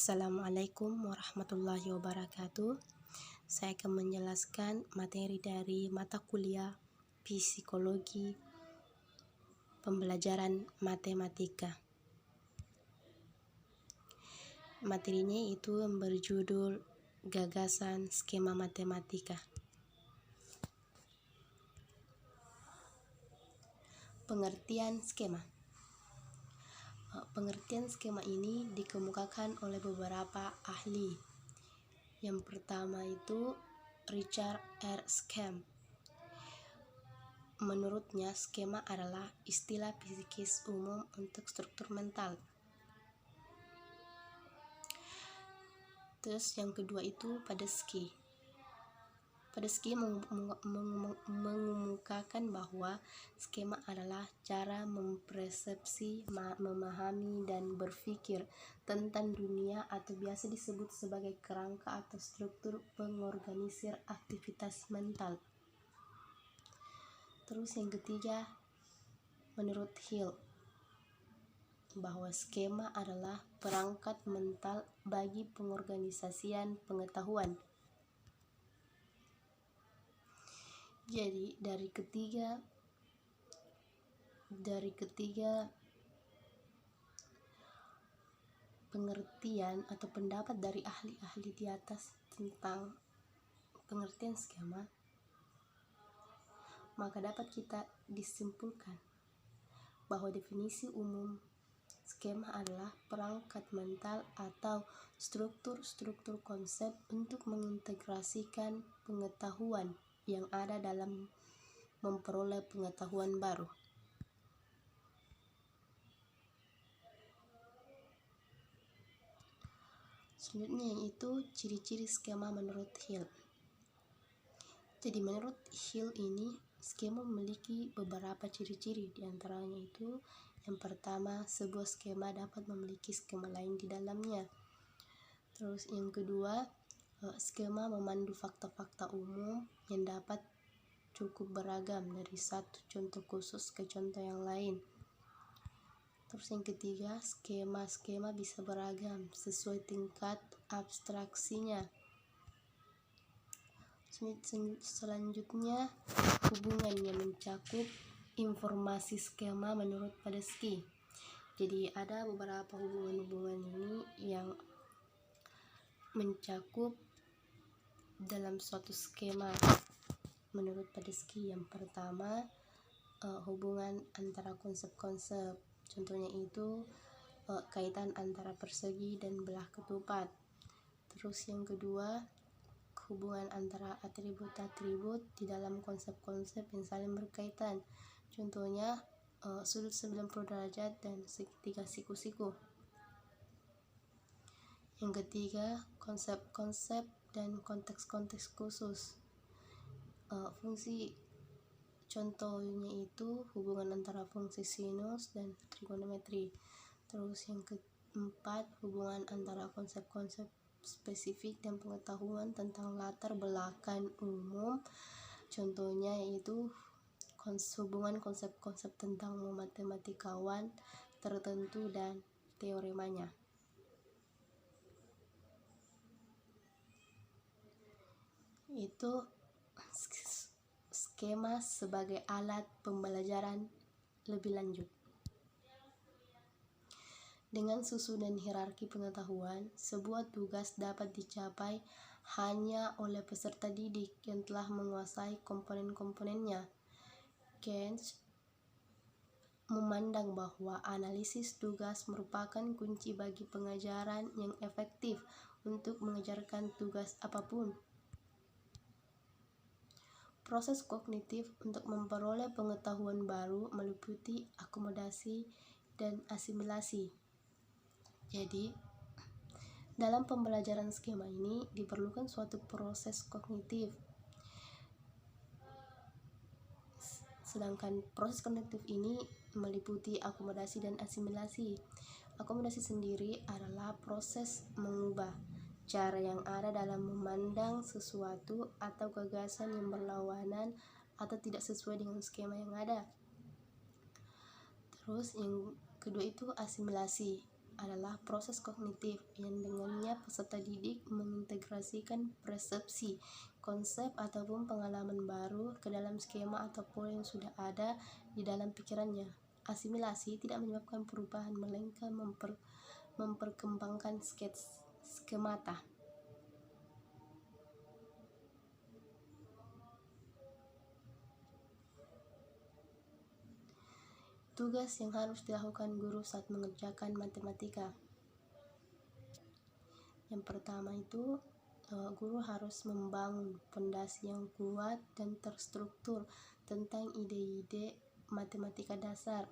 Assalamualaikum warahmatullahi wabarakatuh. Saya akan menjelaskan materi dari mata kuliah Psikologi Pembelajaran Matematika. Materinya itu berjudul Gagasan Skema Matematika. Pengertian skema. Pengertian skema ini dikemukakan oleh beberapa ahli. Yang pertama itu Richard R. Schempp. Menurutnya, skema adalah istilah fisikis umum untuk struktur mental. Terus yang kedua itu Padesky. Padesky mengemukakan bahwa skema adalah cara mempersepsi, memahami, dan berpikir tentang dunia atau biasa disebut sebagai kerangka atau struktur pengorganisir aktivitas mental. Terus yang ketiga, menurut Hill, bahwa skema adalah perangkat mental bagi pengorganisasian pengetahuan. Jadi dari ketiga pengertian atau pendapat dari ahli-ahli di atas tentang pengertian skema, maka dapat kita disimpulkan bahwa definisi umum skema adalah perangkat mental atau struktur-struktur konsep untuk mengintegrasikan pengetahuan yang ada dalam memperoleh pengetahuan baru. Selanjutnya yaitu ciri-ciri skema menurut Hill. Jadi menurut Hill ini, skema memiliki beberapa ciri-ciri, diantaranya itu yang pertama, sebuah skema dapat memiliki skema lain di dalamnya. Terus yang kedua, skema memandu fakta-fakta umum yang dapat cukup beragam dari satu contoh khusus ke contoh yang lain. Terus yang ketiga, skema bisa beragam sesuai tingkat abstraksinya. Selanjutnya, hubungan yang mencakup informasi skema menurut Padesky. Jadi ada beberapa hubungan-hubungan ini yang mencakup dalam suatu skema menurut Padesky. Yang pertama, hubungan antara konsep-konsep, contohnya itu kaitan antara persegi dan belah ketupat. Terus yang kedua, hubungan antara atribut-atribut di dalam konsep-konsep yang saling berkaitan, contohnya sudut 90 derajat dan segitiga siku-siku. Yang ketiga, konsep-konsep dan konteks-konteks khusus. Fungsi contohnya itu hubungan antara fungsi sinus dan trigonometri. Terus yang keempat, hubungan antara konsep-konsep spesifik dan pengetahuan tentang latar belakang umum. Contohnya yaitu hubungan konsep-konsep tentang matematikawan tertentu dan teoremanya. Itu skema sebagai alat pembelajaran lebih lanjut. Dengan susunan hierarki pengetahuan, sebuah tugas dapat dicapai hanya oleh peserta didik yang telah menguasai komponen-komponennya. Keynes memandang bahwa analisis tugas merupakan kunci bagi pengajaran yang efektif untuk mengajarkan tugas apapun. Proses kognitif untuk memperoleh pengetahuan baru meliputi akomodasi dan asimilasi. Jadi, dalam pembelajaran skema ini diperlukan suatu proses kognitif. Sedangkan proses kognitif ini meliputi akomodasi dan asimilasi. Akomodasi sendiri adalah proses mengubah cara yang ada dalam memandang sesuatu atau gagasan yang berlawanan atau tidak sesuai dengan skema yang ada. Terus yang kedua itu asimilasi. adalah proses kognitif yang dengannya peserta didik mengintegrasikan persepsi, konsep ataupun pengalaman baru ke dalam skema atau pola yang sudah ada di dalam pikirannya. Asimilasi tidak menyebabkan perubahan, melainkan memperkembangkan skemata. Tugas yang harus dilakukan guru saat mengerjakan matematika. Yang pertama itu, guru harus membangun fondasi yang kuat dan terstruktur tentang ide-ide matematika dasar.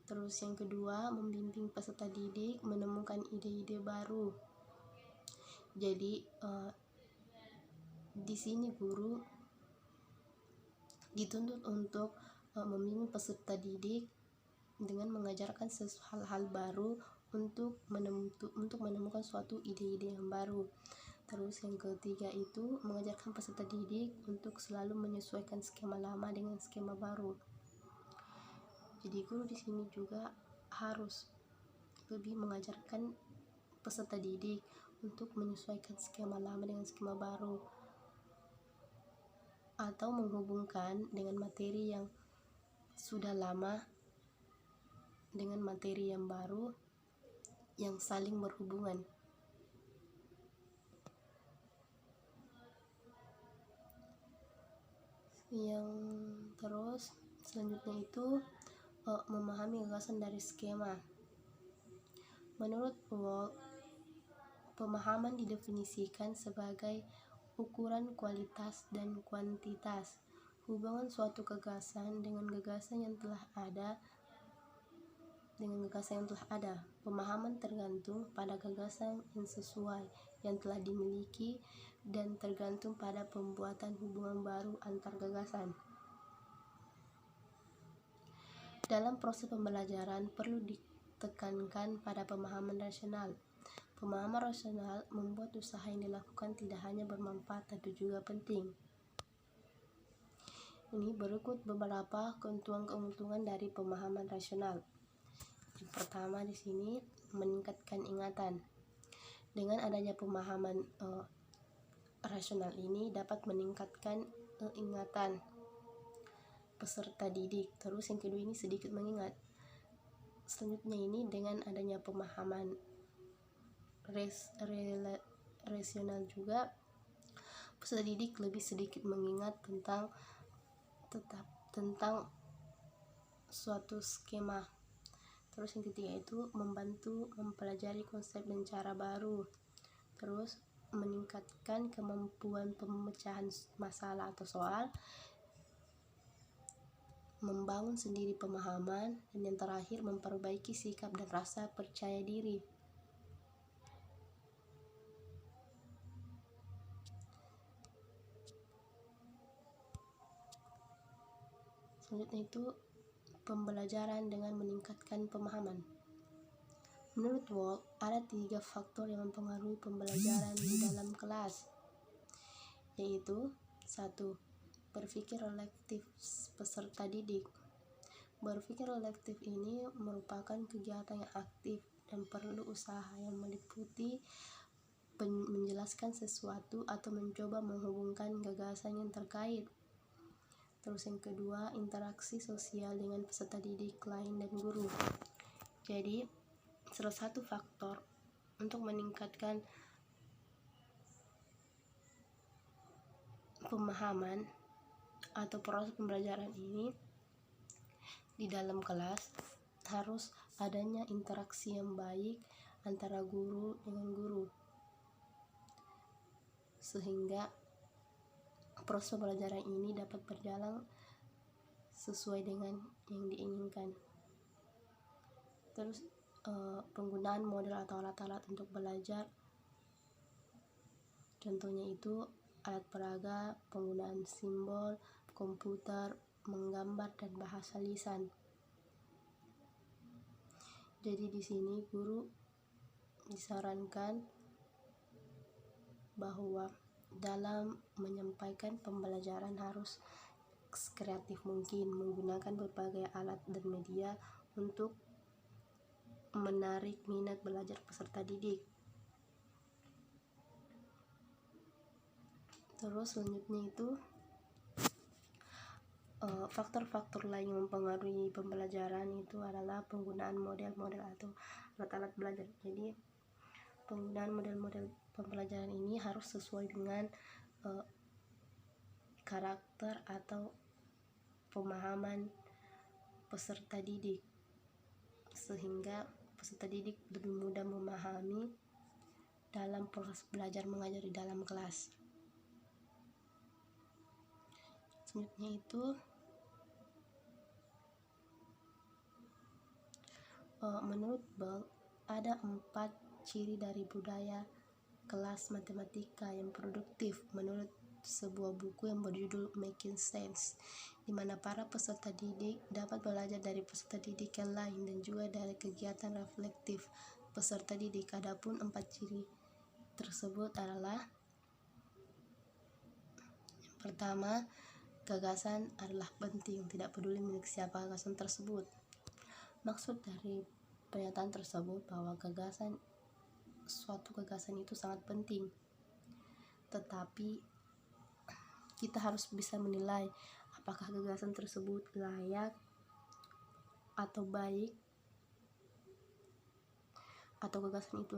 Terus yang kedua, membimbing peserta didik menemukan ide-ide baru. Jadi di sini guru dituntut untuk membimbing peserta didik dengan mengajarkan hal-hal baru untuk menemukan suatu ide-ide yang baru. Terus yang ketiga itu mengajarkan peserta didik untuk selalu menyesuaikan skema lama dengan skema baru. Jadi guru di sini juga harus lebih mengajarkan peserta didik untuk menyesuaikan skema lama dengan skema baru, atau menghubungkan dengan materi yang sudah lama dengan materi yang baru yang saling berhubungan. Yang terus selanjutnya itu memahami gagasan dari skema. Menurut Wald, pemahaman didefinisikan sebagai ukuran kualitas dan kuantitas hubungan suatu gagasan dengan gagasan yang telah ada. Pemahaman tergantung pada gagasan yang sesuai yang telah dimiliki dan tergantung pada pembuatan hubungan baru antar gagasan. Dalam proses pembelajaran perlu ditekankan pada pemahaman rasional. Pemahaman rasional membuat usaha yang dilakukan tidak hanya bermanfaat tapi juga penting. Ini berikut beberapa keuntungan dari pemahaman rasional. Yang pertama di sini meningkatkan ingatan. Dengan adanya pemahaman rasional ini dapat meningkatkan ingatan peserta didik. Terus yang kedua ini sedikit mengingat. Selanjutnya ini dengan adanya pemahaman rasional juga peserta didik lebih sedikit mengingat tentang suatu skema. Terus yang ketiga itu membantu mempelajari konsep dan cara baru. Terus meningkatkan kemampuan pemecahan masalah atau soal, membangun sendiri pemahaman, dan yang terakhir memperbaiki sikap dan rasa percaya diri. Selanjutnya itu pembelajaran dengan meningkatkan pemahaman. Menurut Wald, ada 3 faktor yang mempengaruhi pembelajaran di dalam kelas, yaitu 1. Berpikir reflektif peserta didik. Berpikir reflektif ini merupakan kegiatan yang aktif dan perlu usaha yang meliputi menjelaskan sesuatu atau mencoba menghubungkan gagasan yang terkait. Terus yang kedua, interaksi sosial dengan peserta didik lain dan guru. Jadi, salah satu faktor untuk meningkatkan pemahaman atau proses pembelajaran ini di dalam kelas harus adanya interaksi yang baik antara guru dengan guru, sehingga proses pembelajaran ini dapat berjalan sesuai dengan yang diinginkan. Terus penggunaan model atau alat-alat untuk belajar, contohnya itu alat peraga, penggunaan simbol, komputer, menggambar, dan bahasa lisan. Jadi di sini guru disarankan bahwa dalam menyampaikan pembelajaran harus kreatif mungkin, menggunakan berbagai alat dan media untuk menarik minat belajar peserta didik. Terus selanjutnya itu faktor-faktor lain yang mempengaruhi pembelajaran itu adalah penggunaan model-model atau alat-alat belajar. Jadi penggunaan model-model pembelajaran ini harus sesuai dengan karakter atau pemahaman peserta didik, sehingga peserta didik lebih mudah memahami dalam proses belajar mengajar di dalam kelas. Selanjutnya itu menurut Bell ada 4 ciri dari budaya kelas matematika yang produktif menurut sebuah buku yang berjudul Making Sense, di mana para peserta didik dapat belajar dari peserta didik yang lain dan juga dari kegiatan reflektif peserta didik. Adapun 4 ciri tersebut adalah: yang pertama, gagasan adalah penting, tidak peduli milik siapa gagasan tersebut. Maksud dari pernyataan tersebut bahwa suatu gagasan itu sangat penting, tetapi kita harus bisa menilai apakah gagasan tersebut layak atau baik, atau gagasan itu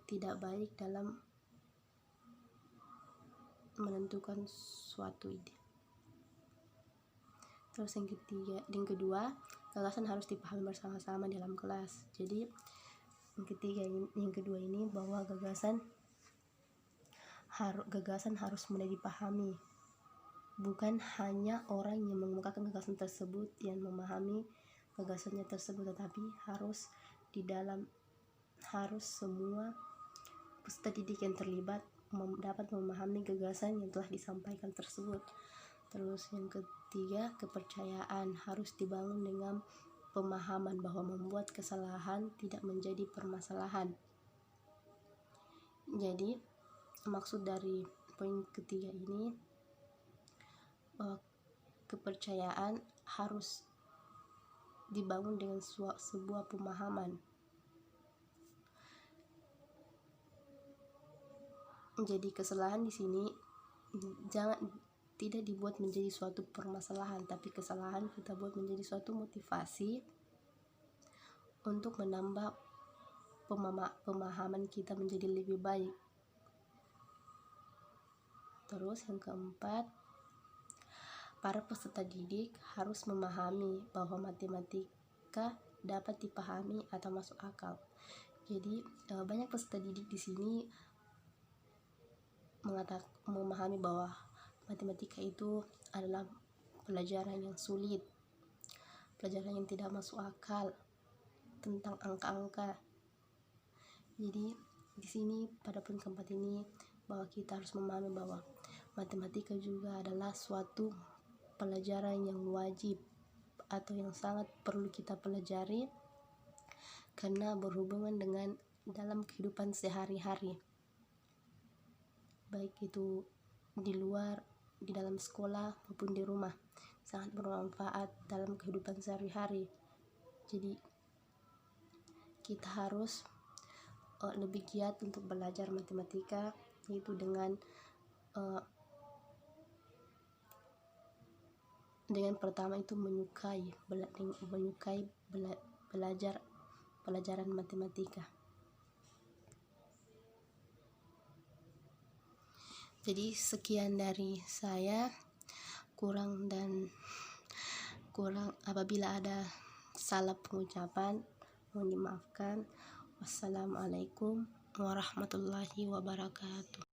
tidak baik dalam menentukan suatu ide. Terus yang kedua, gagasan harus dipahami bersama-sama dalam kelas. Jadi yang kedua ini bahwa gagasan harus mudah dipahami. Bukan hanya orang yang mengemukakan gagasan tersebut yang memahami gagasannya tersebut, tetapi harus semua peserta didik yang terlibat dapat memahami gagasan yang telah disampaikan tersebut. Terus yang ketiga, kepercayaan harus dibangun dengan pemahaman bahwa membuat kesalahan tidak menjadi permasalahan. Jadi maksud dari poin ketiga ini, kepercayaan harus dibangun dengan sebuah pemahaman. Jadi kesalahan di sini tidak dibuat menjadi suatu permasalahan, tapi kesalahan kita buat menjadi suatu motivasi untuk menambah pemahaman kita menjadi lebih baik. Terus yang keempat, para peserta didik harus memahami bahwa matematika dapat dipahami atau masuk akal. Jadi banyak peserta didik di sini memahami bahwa matematika itu adalah pelajaran yang sulit, pelajaran yang tidak masuk akal tentang angka-angka. Jadi di sini pada poin keempat ini bahwa kita harus memahami bahwa matematika juga adalah suatu pelajaran yang wajib atau yang sangat perlu kita pelajari karena berhubungan dengan dalam kehidupan sehari-hari, baik itu di luar, di dalam sekolah maupun di rumah, sangat bermanfaat dalam kehidupan sehari-hari. Jadi kita harus lebih giat untuk belajar matematika, yaitu dengan pertama itu menyukai belajar pelajaran matematika. Jadi sekian dari saya, kurang apabila ada salah pengucapan mohon dimaafkan. Wassalamualaikum warahmatullahi wabarakatuh.